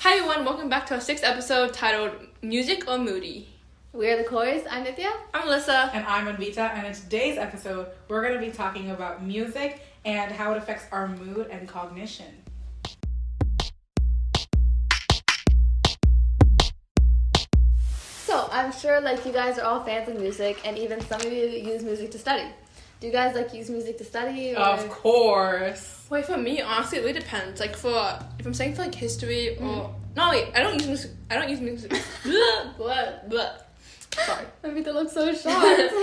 Hi everyone, welcome back to our 6th episode titled Music or Moody. We're the Chorus. I'm Nithya. I'm Alyssa. And I'm Anvita, and in today's episode, we're going to be talking about music and how it affects our mood and cognition. So, I'm sure you guys are all fans of music, and even some of you use music to study. Do you guys use music to study? Or... Of course. Wait, for me, honestly, it really depends. If I'm saying for history or... No, wait, I don't use music. Blah. Sorry. Anvita looks so shocked.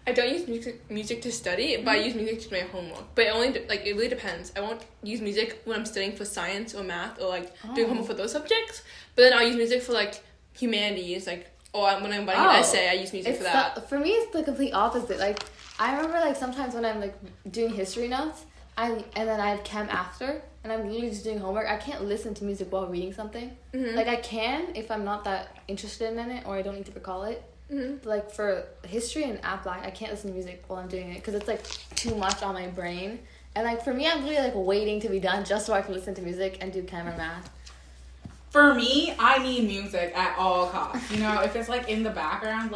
I don't use music to study, but I use music to do my homework. But it really depends. I won't use music when I'm studying for science or math or doing homework for those subjects. But then I'll use music for humanities, or when I'm writing an essay, I use music for that. For me, it's the complete opposite. I remember sometimes when I'm doing history notes, and then I have chem after, and I'm literally just doing homework. I can't listen to music while reading something. Mm-hmm. I can if I'm not that interested in it or I don't need to recall it. Mm-hmm. But for history and app I can't listen to music while I'm doing it because it's too much on my brain. And for me, I'm really waiting to be done just so I can listen to music and do chem or math. For me, I need music at all costs. If it's in the background,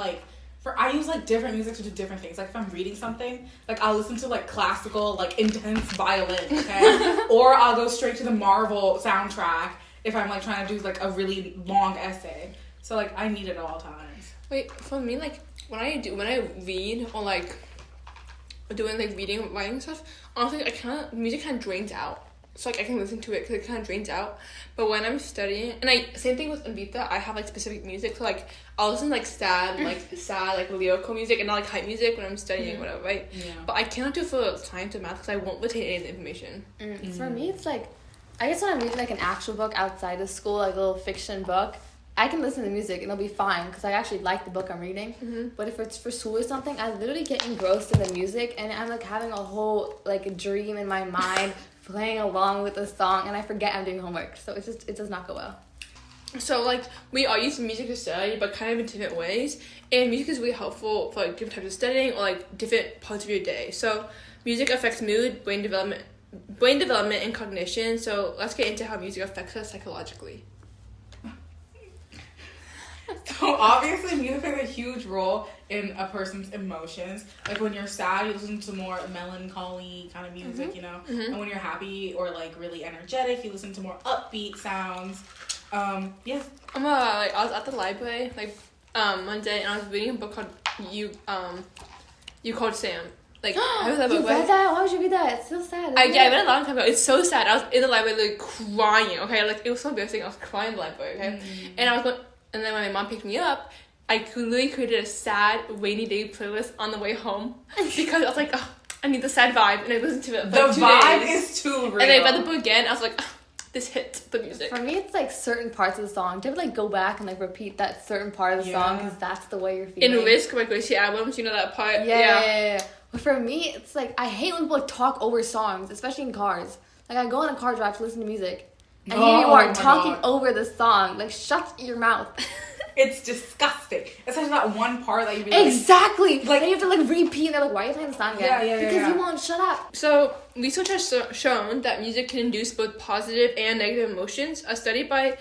I use different music to do different things. If I'm reading something, I'll listen to classical, intense violin, okay? Or I'll go straight to the Marvel soundtrack if I'm trying to do a really long essay. So I need it at all times. Wait, for me, when I read or doing reading or writing stuff, honestly, music kind of drains out. So I can listen to it because it kind of drains out. But when I'm studying, and same thing with Anvita, I have specific music. So I'll listen to sad lyrical music and not hype music when I'm studying, whatever, right? Yeah. But I cannot do it for science or math because I won't retain any of the information. For me, it's I guess when I'm reading an actual book outside of school, a little fiction book, I can listen to music and it'll be fine because I actually like the book I'm reading. Mm-hmm. But if it's for school or something, I literally get engrossed in the music and I'm having a whole dream in my mind playing along with the song and I forget I'm doing homework. So it does not go well. So we all use music to study, but kind of in different ways. And music is really helpful for different types of studying or different parts of your day. So music affects mood, brain development, and cognition. So let's get into how music affects us psychologically. So obviously music plays a huge role in a person's emotions. When you're sad, you listen to more melancholy kind of music, Mm-hmm. And when you're happy or really energetic, you listen to more upbeat sounds. Yeah. I was at the library one day and I was reading a book called You Called Sam. I read that book. You read that? Why would you read that? It's so sad. I read it a long time ago. It's so sad. I was in the library crying. Okay, it was so embarrassing. I was crying in the library. Okay, and then when my mom picked me up, I literally created a sad rainy day playlist on the way home because I was I need the sad vibe, and I listened to it. The vibe is too real. And I read the book again. I was this hits the music. For me, it's certain parts of the song. Do you ever go back and repeat that certain part of the song because that's the way you're feeling? In Risk by Gracie albums, that part. Yeah. But for me, it's I hate when people talk over songs, especially in cars. I go on a car drive to listen to music. And here you are talking over the song. Shut your mouth. It's disgusting. Especially that one part that you exactly. Then you have to repeat. And they're why are you playing the song again? Yeah. Because you won't shut up. So research has shown that music can induce both positive and negative emotions. A study by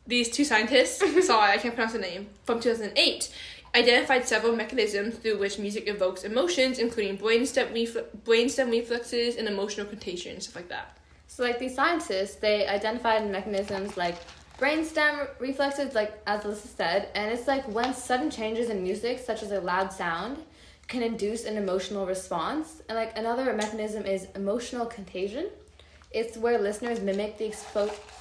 these two scientists, sorry I can't pronounce the name, from 2008, identified several mechanisms through which music evokes emotions, including brainstem reflexes and emotional contagion, stuff like that. So these scientists, they identified mechanisms brainstem reflexes, as Alyssa said, and it's when sudden changes in music, such as a loud sound, can induce an emotional response. And another mechanism is emotional contagion. It's where listeners mimic the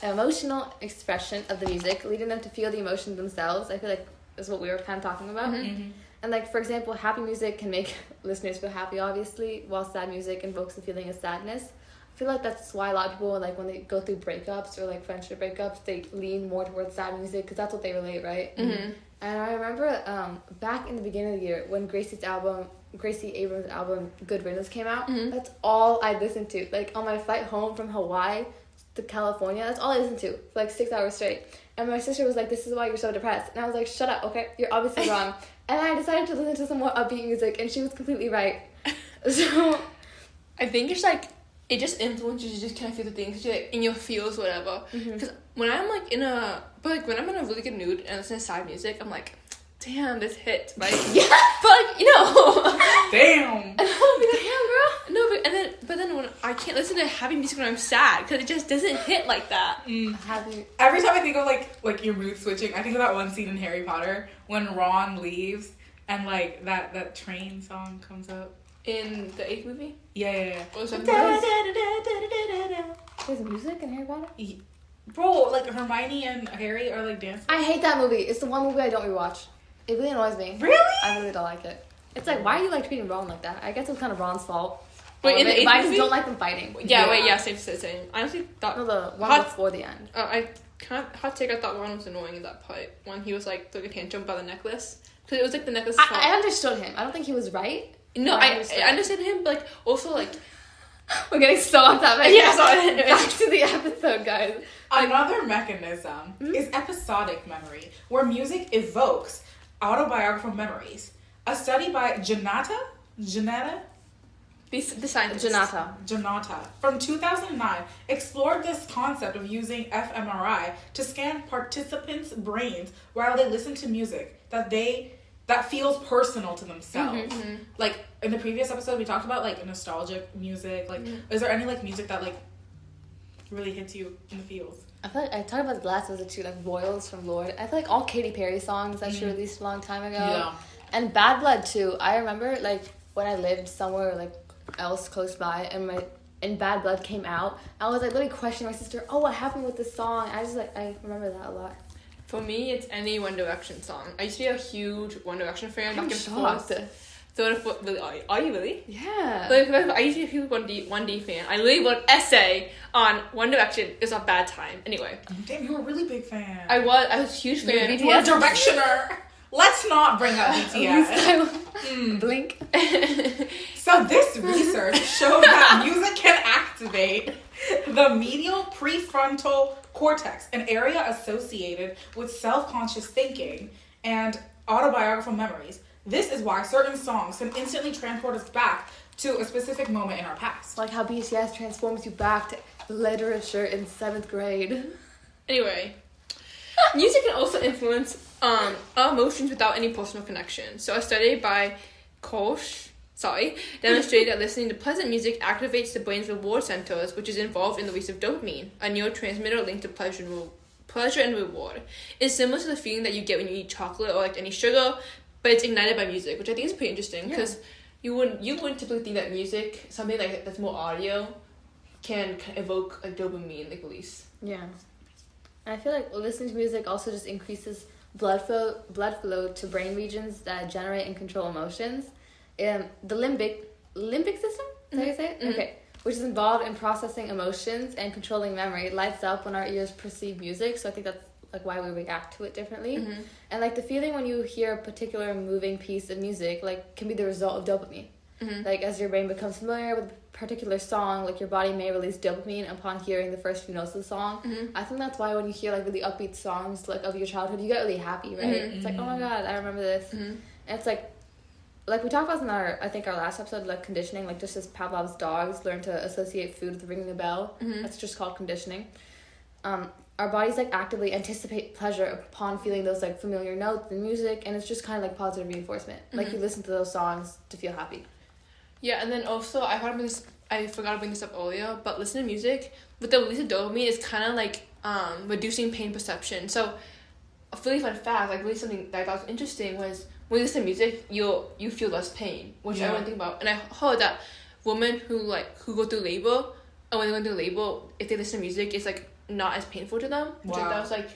emotional expression of the music, leading them to feel the emotion themselves. I feel is what we were kind of talking about. Mm-hmm. And for example, happy music can make listeners feel happy, obviously, while sad music invokes the feeling of sadness. I feel that's why a lot of people, when they go through breakups or, friendship breakups, they lean more towards sad music because that's what they relate, right? Mm-hmm. And I remember back in the beginning of the year when Gracie Abrams' album, Good Riddance, came out, that's all I listened to. On my flight home from Hawaii to California, that's all I listened to for 6 hours straight. And my sister was this is why you're so depressed. And I was shut up, okay? You're obviously wrong. And I decided to listen to some more upbeat music, and she was completely right. So I think it's it just influences you. Just kind of feel the things you like in your feels, whatever. Because when I'm like when I'm in a really good mood and listen to sad music, I'm like, damn, this hits, right? Yeah. But like, you know, Damn. And I'll be like, damn, girl. no, but then when I can't listen to happy music when I'm sad because it just doesn't hit like that. Happy. Every time I think of like your mood switching, I think of that one scene in Harry Potter when Ron leaves and like that train song comes up. In the 8th movie? Yeah. What was that? There's music in Harry Potter? Bro, like Hermione and Harry are like dancing. I hate that movie. It's the one movie I don't rewatch. It really annoys me. Really? I really don't like it. It's like, why are you like treating Ron like that? I guess it's kind of Ron's fault. Wait, in the 8th but I just movie? don't like them fighting. Yeah, same. I honestly thought... No, the one Hot- before the end. I can't... Hot take, I thought Ron was annoying in that part. When he was like, throwing a tantrum about the necklace. Because it was like the necklace... I understood him. I don't think he was right. No, I I understand. understand him, but like, also like... We're getting so off topic. Yeah, sorry. Back to the episode, guys. Another mechanism is episodic memory, where music evokes autobiographical memories. A study by Janata The scientist. Janata from 2009 explored this concept of using fMRI to scan participants' brains while they listen to music that feels personal to themselves. Like in the previous episode, we talked about like nostalgic music. Like, is there any like music that like really hits you in the feels? I feel like I talked about the last episode too, like Royals from Lord. I feel like all Katy Perry songs that she released a long time ago. Yeah. And Bad Blood too. I remember like when I lived somewhere like else close by and Bad Blood came out, I was like literally questioning my sister, oh, what happened with this song? I remember that a lot. For me, it's any One Direction song. I used to be a huge One Direction fan. I'm back and shocked. forth. So really, are you really? Yeah. Like, I used to be a huge 1D fan. I literally wrote an essay on One Direction. It's a bad time. Anyway. Damn, you were a really big fan. I was a huge fan. BTS? You were a directioner. Let's not bring up BTS. Blink. So this research showed that music can activate the medial prefrontal cortex, an area associated with self-conscious thinking and autobiographical memories. This is why certain songs can instantly transport us back to a specific moment in our past. Like how BTS transforms you back to literature in 7th grade. Anyway, music can also influence our emotions without any personal connection. So a study by Koch demonstrated that listening to pleasant music activates the brain's reward centers, which is involved in the release of dopamine, a neurotransmitter linked to pleasure and reward. It's similar to the feeling that you get when you eat chocolate or like any sugar, but it's ignited by music, which I think is pretty interesting because you wouldn't typically think that music, something like that's more audio, can evoke a dopamine like release. Yeah. And I feel like listening to music also just increases blood flow to brain regions that generate and control emotions. The limbic system, is that how you say it? Okay. Which is involved in processing emotions and controlling memory, lights up when our ears perceive music. So I think that's like why we react to it differently. And like the feeling when you hear a particular moving piece of music like can be the result of dopamine. Like as your brain becomes familiar with a particular song, like your body may release dopamine upon hearing the first few notes of the song. I think that's why when you hear like really upbeat songs like of your childhood, you get really happy, right? It's like, oh my god, I remember this. And it's like we talked about in our last episode, like conditioning, like just as Pavlov's dogs learn to associate food with ringing a bell. That's just called conditioning. Our bodies like actively anticipate pleasure upon feeling those like familiar notes and music, and it's just kind of like positive reinforcement. Like you listen to those songs to feel happy. Yeah, and then also I forgot to bring this up earlier, but listening to music with the release of dopamine is kind of like reducing pain perception. So a really fun fact, like really something that I thought was interesting was when you listen to music, you feel less pain, which I wouldn't think about. And I heard that women who go through labor, and when they go through labor, if they listen to music, it's like not as painful to them. Which I thought was like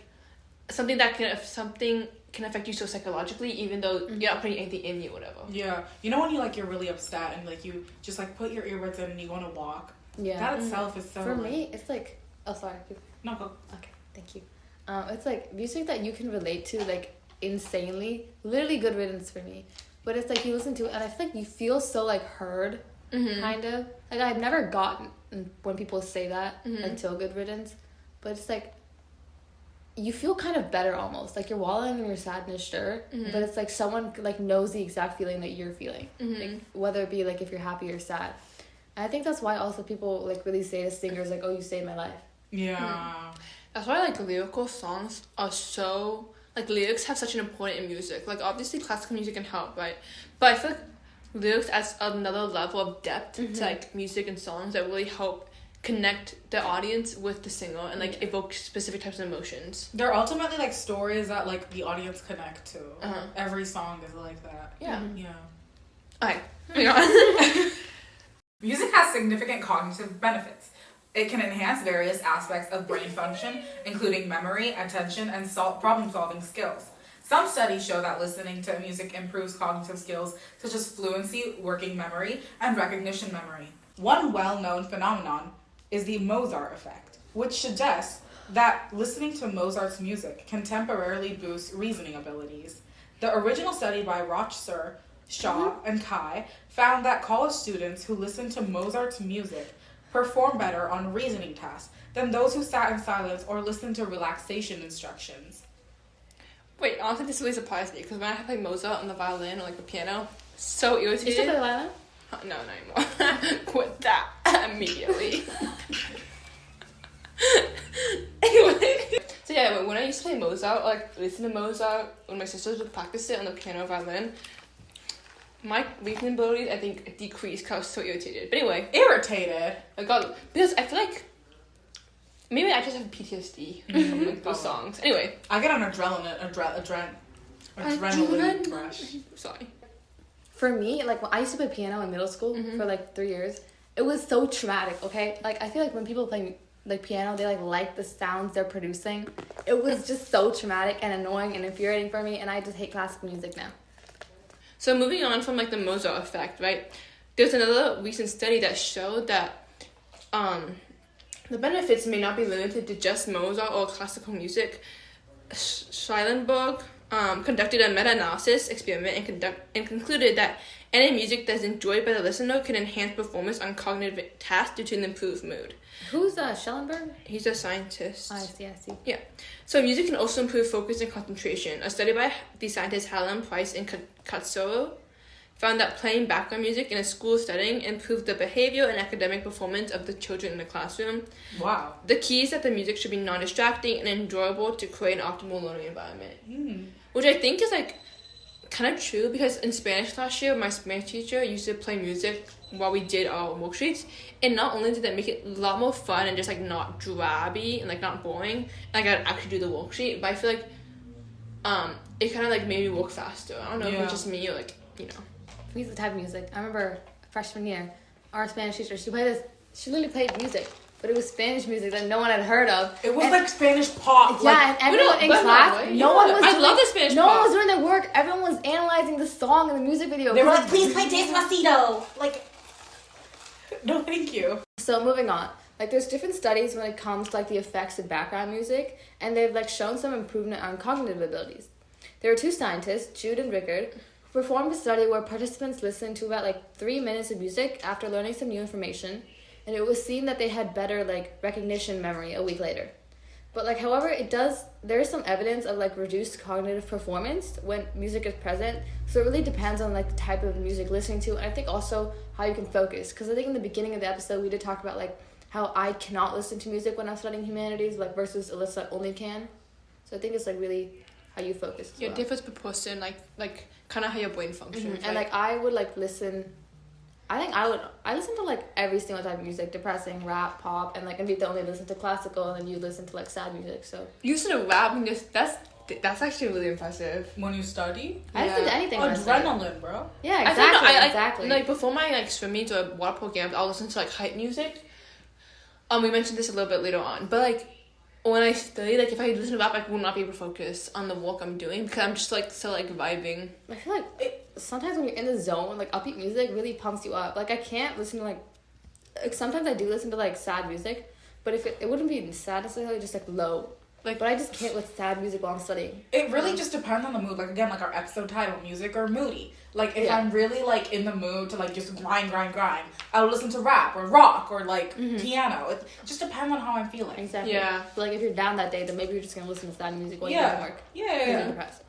something that can affect you so psychologically, even though you're not putting anything in you, whatever. Yeah, you know when you're really upset and like you just like put your earbuds in and you want to walk. Yeah, that itself is so. For me, it's like sorry. No, go. Okay, thank you. It's like music that you can relate to like insanely, literally good riddance for me. But it's like you listen to it and I feel like you feel so like heard, kind of. Like I've never gotten when people say that until good riddance, but it's like you feel kind of better almost. Like you're wallowing in your sadness, sure, but it's like someone like knows the exact feeling that you're feeling, like whether it be like if you're happy or sad. I think that's why also people like really say to singers like, "Oh, you saved my life." Yeah. That's why like lyrical songs are so like lyrics have such an important in music. Like obviously classical music can help, right? But I feel like lyrics adds another level of depth to like music and songs that really help connect the audience with the singer and like evoke specific types of emotions. They're ultimately like stories that like the audience connect to. Every song is like that. Yeah. Yeah. Alright, moving on. Music has significant cognitive benefits. It can enhance various aspects of brain function, including memory, attention, and problem-solving skills. Some studies show that listening to music improves cognitive skills such as fluency, working memory, and recognition memory. One well-known phenomenon is the Mozart effect, which suggests that listening to Mozart's music can temporarily boost reasoning abilities. The original study by Rochser, Shaw, and Kai found that college students who listened to Mozart's music perform better on reasoning tasks than those who sat in silence or listened to relaxation instructions. Wait, honestly, this really surprised me because when I play Mozart on the violin or like the piano, so irritated. You still play the violin? No, not anymore. Quit that immediately. Anyway, so yeah, when I used to play Mozart, like listen to Mozart, when my sisters would practice it on the piano or violin, my reasoning abilities I think decreased because I was so irritated. But anyway, Irritated? I got because I feel like maybe I just have PTSD from like those songs. Anyway, I get an adrenaline rush. Sorry. For me, like when I used to play piano in middle school for like 3 years, it was so traumatic. Okay, like I feel like when people play like piano, they like the sounds they're producing. It was just so traumatic and annoying and infuriating for me, and I just hate classical music now. So moving on from like the Mozart effect, right? There's another recent study that showed that the benefits may not be limited to just Mozart or classical music. Schellenberg conducted a meta-analysis experiment and concluded that any music that's enjoyed by the listener can enhance performance on cognitive tasks due to an improved mood. Who's Schellenberg? He's a scientist. I see. Yeah. So music can also improve focus and concentration. A study by the scientists Hallam, Price, and Katsuro found that playing background music in a school setting improved the behavior and academic performance of the children in the classroom. Wow. The key is that the music should be non-distracting and enjoyable to create an optimal learning environment. Which I think is like kind of true because in Spanish last year, my Spanish teacher used to play music while we did our worksheets, and not only did that make it a lot more fun and just like not drabby and like not boring, like I'd actually do the worksheet, but I feel like it kind of like made me work faster. I don't know if it's just me or like, you know. We used the type of music. I remember freshman year, our Spanish teacher, she literally played music, but it was Spanish music that no one had heard of. It was like Spanish pop. Yeah, like, and everyone in class, no one was I love the Spanish no pop. one was doing their work. Everyone was analyzing the song and the music video. They were like, please play Despacito. Like, no, thank you. So moving on, like there's different studies when it comes to like the effects of background music, and they've like shown some improvement on cognitive abilities. There are two scientists, Jude and Rickard, who performed a study where participants listened to about like 3 minutes of music after learning some new information, and it was seen that they had better like recognition memory a week later. But like however there is some evidence of like reduced cognitive performance when music is present, so it really depends on like the type of music listening to, and I think also how you can focus, because I think in the beginning of the episode we did talk about like how I cannot listen to music when I'm studying humanities, like versus Alyssa only can. So I think it's like really how you focus as Yeah, well. differs per person, like kind of how your brain functions. And like I would like listen, I listen to like every single type of music, depressing, rap, pop, and like Anvita only listen to classical, and then you listen to like sad music. So you listen to rap and just that's actually really impressive. When you study? I listen to anything. when I study. Adrenaline, bro. Yeah, exactly. Exactly. Like before my like swimming or water programs, I'll listen to like hype music. We mentioned this a little bit later on, but like when I study, like if I listen to rap, I will not be able to focus on the work I'm doing because I'm just like so like vibing. I feel like sometimes when you're in the zone, like upbeat music really pumps you up. Like I can't listen to like sometimes I do listen to like sad music, but if it wouldn't be sad necessarily, just like low. Like, but I just can't with sad music while I'm studying. It really just depends on the mood. Like again, like our episode title, music or moody. Like if I'm really like in the mood to like just grind, I'll listen to rap or rock or like piano. It just depends on how I'm feeling. Exactly. Yeah. But like if you're down that day, then maybe you're just gonna listen to sad music while you're doing work. Yeah. Depressed.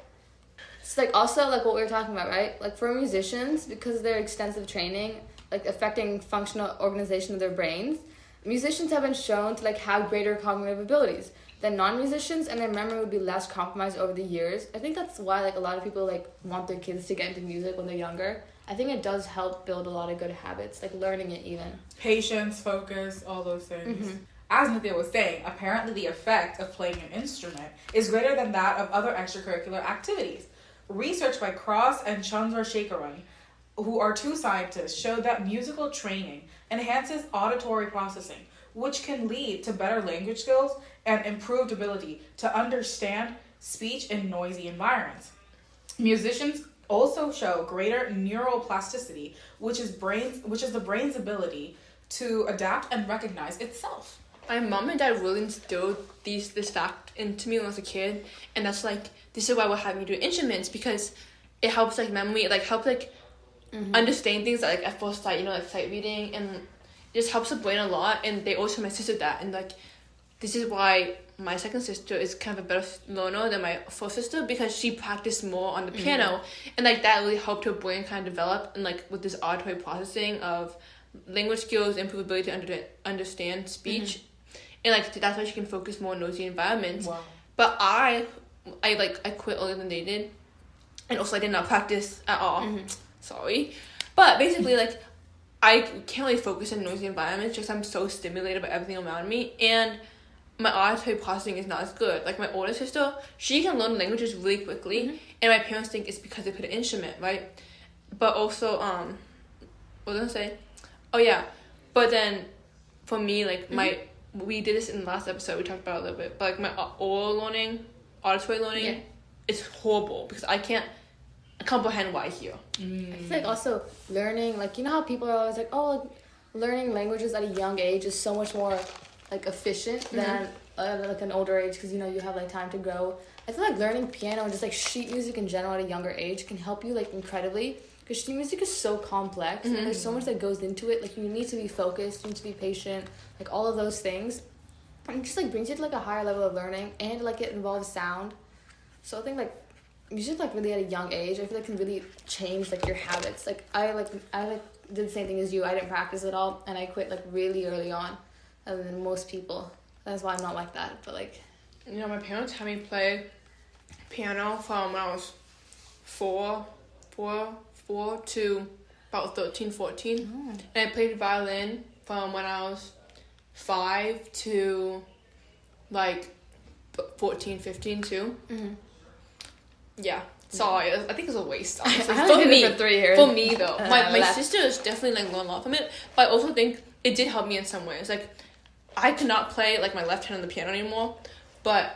It's like also like what we were talking about, right? Like for musicians, because of their extensive training, like affecting functional organization of their brains, musicians have been shown to like have greater cognitive abilities than non-musicians, and their memory would be less compromised over the years. I think that's why like a lot of people like want their kids to get into music when they're younger. I think it does help build a lot of good habits, like learning it even. Patience, focus, all those things. As Nithya was saying, apparently the effect of playing an instrument is greater than that of other extracurricular activities. Research by Cross and Chandrasekaran, who are two scientists, showed that musical training enhances auditory processing, which can lead to better language skills and improved ability to understand speech in noisy environments. Musicians also show greater neural plasticity, which is the brain's ability to adapt and recognize itself. My mom and dad really instilled this fact into me when I was a kid, and that's like, this is why we'll have me do instruments, because it helps like memory, it like helps like understand things like at first sight, like sight reading, and it just helps the brain a lot. And they also my sister that, and like this is why my second sister is kind of a better learner than my first sister, because she practiced more on the piano, and like that really helped her brain kind of develop, and like with this auditory processing of language skills, improve ability to understand speech, and like that's why she can focus more on noisy environments. Wow. But I quit earlier than they did, and also I did not practice at all. Sorry, but basically like I can't really focus in noisy environments because I'm so stimulated by everything around me, and my auditory processing is not as good. Like my older sister, she can learn languages really quickly, and my parents think it's because they put an instrument, right? But also, what was I gonna say? Oh yeah, but then for me, like we did this in the last episode, we talked about it a little bit, but like my auditory learning, it's horrible because I can't comprehend what I hear. I feel like also learning, like, you know how people are always like, oh, like, learning languages at a young age is so much more like efficient than like an older age, because you have like time to grow. I feel like learning piano and just like sheet music in general at a younger age can help you like incredibly, because sheet music is so complex and there's so much that goes into it. Like you need to be focused, you need to be patient, like all of those things, and it just like brings you to like a higher level of learning, and like it involves sound. So I think like music like really at a young age, I feel like can really change like your habits. Like I did the same thing as you. I didn't practice at all, and I quit like really early on, other than most people. That's why I'm not like that. But like, my parents had me play piano from when I was four to about 13, 14. And I played violin from when I was 5 to like 14, 15 too. Yeah. Sorry, I think it's a waste. Honestly. I only did it for 3 years. For me though, my sister is definitely like learned a lot from it, but I also think it did help me in some ways. Like, I could not play like my left hand on the piano anymore, but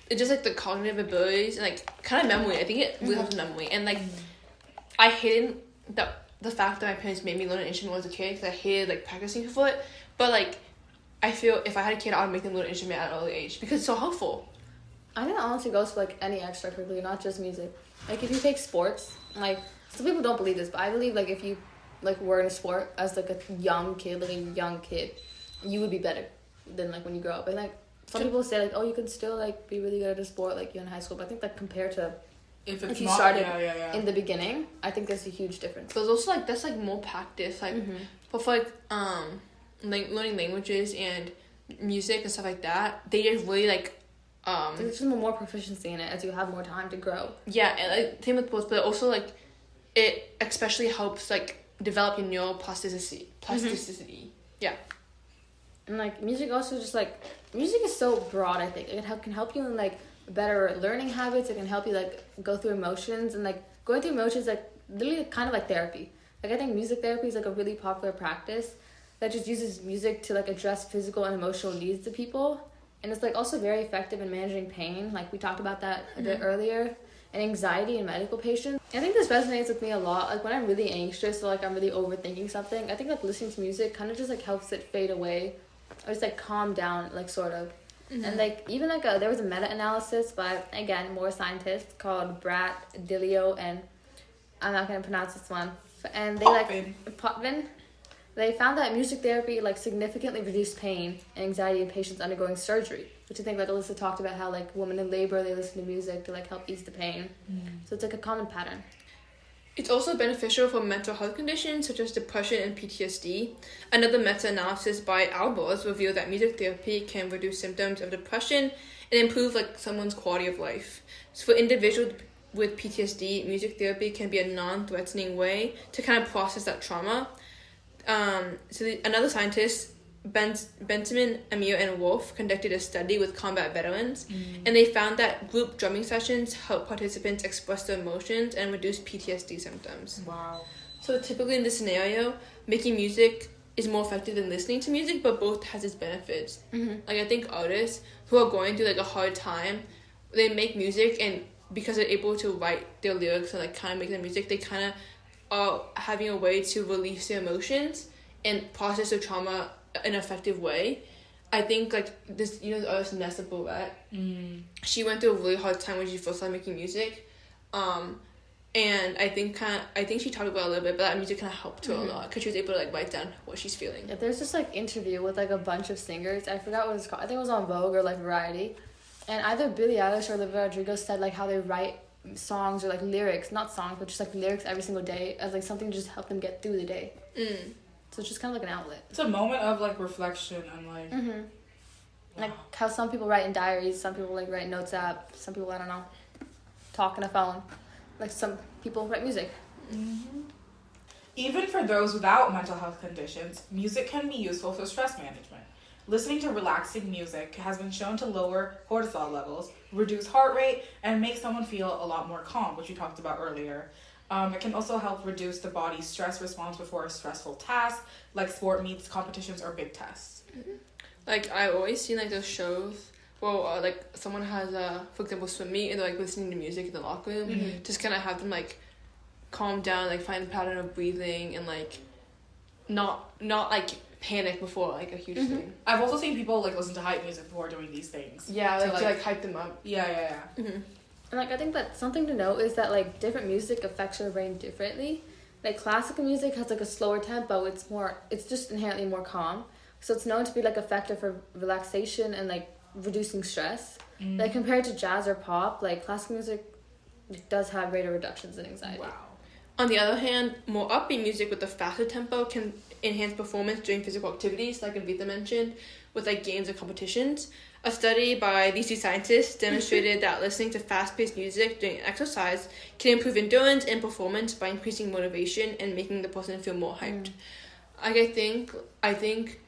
it's just like the cognitive abilities and like kind of memory. I think it really helps with memory. And like, I hated the fact that my parents made me learn an instrument when I was a kid, because I hated like practicing for it. But like, I feel if I had a kid, I would make them learn an instrument at an early age because it's so helpful. I think that honestly goes for like any extracurricular, not just music. Like if you take sports, like some people don't believe this, but I believe like if you like were in a sport as like a young kid, you would be better than like when you grow up. And like some people say like, oh, you could still like be really good at a sport like you're in high school, but I think like compared to if you started in the beginning, I think there's a huge difference. But also like that's like more practice, like but for like learning languages and music and stuff like that, they just really like there's just more proficiency in it as you have more time to grow. Yeah, and like same with both, but also like it especially helps like develop your neuroplasticity. Yeah. And like music also just like music is so broad. I think it can help you in like better learning habits. It can help you like go through emotions, and like going through emotions like literally kind of like therapy. Like I think music therapy is like a really popular practice that just uses music to like address physical and emotional needs of people. And it's like also very effective in managing pain, like we talked about that a bit earlier, and anxiety in medical patients. I think this resonates with me a lot. Like when I'm really anxious or like I'm really overthinking something, I think like listening to music kind of just like helps it fade away, or just like calm down, like sort of. And like even like there was a meta-analysis by again more scientists called Brat, Dilio, and I'm not gonna pronounce this one. And they Potvin. They found that music therapy like significantly reduced pain and anxiety in patients undergoing surgery, which I think like Alyssa talked about how like women in labor, they listen to music to like help ease the pain. So it's like a common pattern. It's also beneficial for mental health conditions such as depression and PTSD. Another meta-analysis by Albers revealed that music therapy can reduce symptoms of depression and improve like someone's quality of life. So for individuals with PTSD, music therapy can be a non-threatening way to kind of process that trauma. Another scientist, Benjamin, Amir, and Wolf conducted a study with combat veterans, and they found that group drumming sessions help participants express their emotions and reduce PTSD symptoms. Wow. So typically in this scenario, making music is more effective than listening to music, but both has its benefits. Like I think artists who are going through like a hard time, they make music, and because they're able to write their lyrics and like kind of make their music, they kind of are having a way to release their emotions and process their trauma in an effective way. I think like this, the artist Nessa Barrett, she went through a really hard time when she first started making music, and I think she talked about it a little bit, but that music kind of helped her a lot because she was able to like write down what she's feeling. Yeah, there's this like interview with like a bunch of singers. I forgot what it's called. I think it was on Vogue or like Variety, and either Billie Eilish or Olivia Rodrigo said like how they write songs or like lyrics, not songs, but just like lyrics every single day as like something to just help them get through the day. So it's just kind of like an outlet. It's a moment of like reflection and like Like how some people write in diaries, some people like write notes app, some people, I don't know, talk on a phone. Like some people write music. Even for those without mental health conditions, music can be useful for stress management. Listening to relaxing music has been shown to lower cortisol levels, reduce heart rate, and make someone feel a lot more calm, which you talked about earlier. It can also help reduce the body's stress response before a stressful task, like sport meets, competitions, or big tests. Like, I always seen, like, those shows where, like, someone has, for example, swim meet, and they're, like, listening to music in the locker room. Just kind of have them, like, calm down, like, find a pattern of breathing, and, like, not like, panic before, like, a huge thing. I've also seen people, like, listen to hype music before doing these things. Yeah, to hype them up. Yeah. And like I think that something to note is that like different music affects your brain differently. Like classical music has like a slower tempo. It's just inherently more calm. So it's known to be like effective for relaxation and like reducing stress. Like compared to jazz or pop, like classical music does have greater reductions in anxiety. Wow. On the other hand, more upbeat music with a faster tempo can enhance performance during physical activities, like Avita mentioned, with like games and competitions. A study by these two scientists demonstrated that listening to fast-paced music during exercise can improve endurance and performance by increasing motivation and making the person feel more hyped. Like I think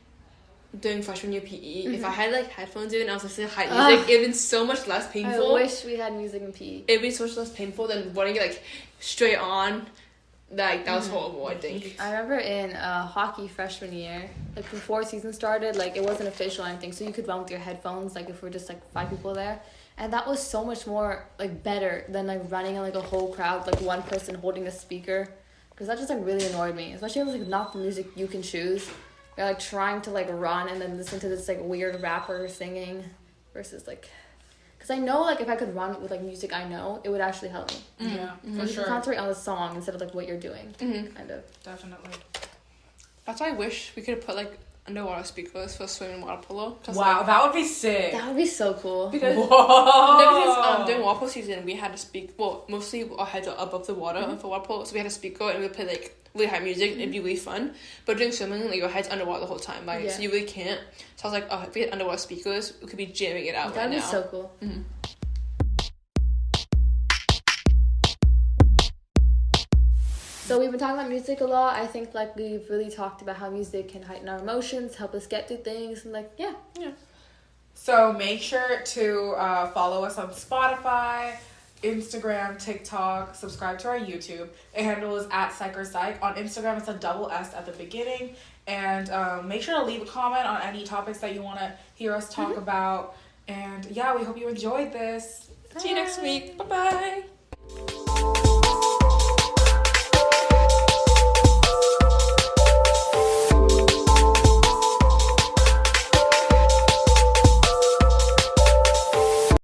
during freshman year PE, if I had like headphones in and I was listening to hype music, it'd been so much less painful. I wish we had music in PE. It'd be so much less painful than running like straight on. Like, that was horrible, I think. I remember in hockey freshman year, like before season started, like it wasn't official or anything, so you could run with your headphones, like if we're just like 5 people there. And that was so much more like better than like running in like a whole crowd, like one person holding a speaker. Because that just like really annoyed me, especially if it was like not the music you can choose. You're like trying to like run and then listen to this like weird rapper singing versus like... Because I know, like, if I could run with, like, music I know, it would actually help me. Yeah, for sure. Concentrate on the song instead of, like, what you're doing. Kind of. Definitely. That's why I wish we could have put, like, underwater speakers for swimming and water polo. Wow, like, that would be sick. That would be so cool. Because, during water polo season, we had to speak... Well, mostly our heads are above the water for water polo, so we had a speaker and we would play, like, really high music. It'd be really fun. But during swimming, like, your head's underwater the whole time, right? So you really can't. So I was like, oh, if we had underwater speakers, we could be jamming it out right now. That'd be so cool. So we've been talking about music a lot. I think like we've really talked about how music can heighten our emotions, help us get through things, and like yeah. So make sure to follow us on Spotify, Instagram, TikTok, subscribe to our YouTube. The handle is @PsychOrPsych. On Instagram, it's a double S at the beginning. And make sure to leave a comment on any topics that you want to hear us talk about. And yeah, we hope you enjoyed this. See you next week. Bye-bye.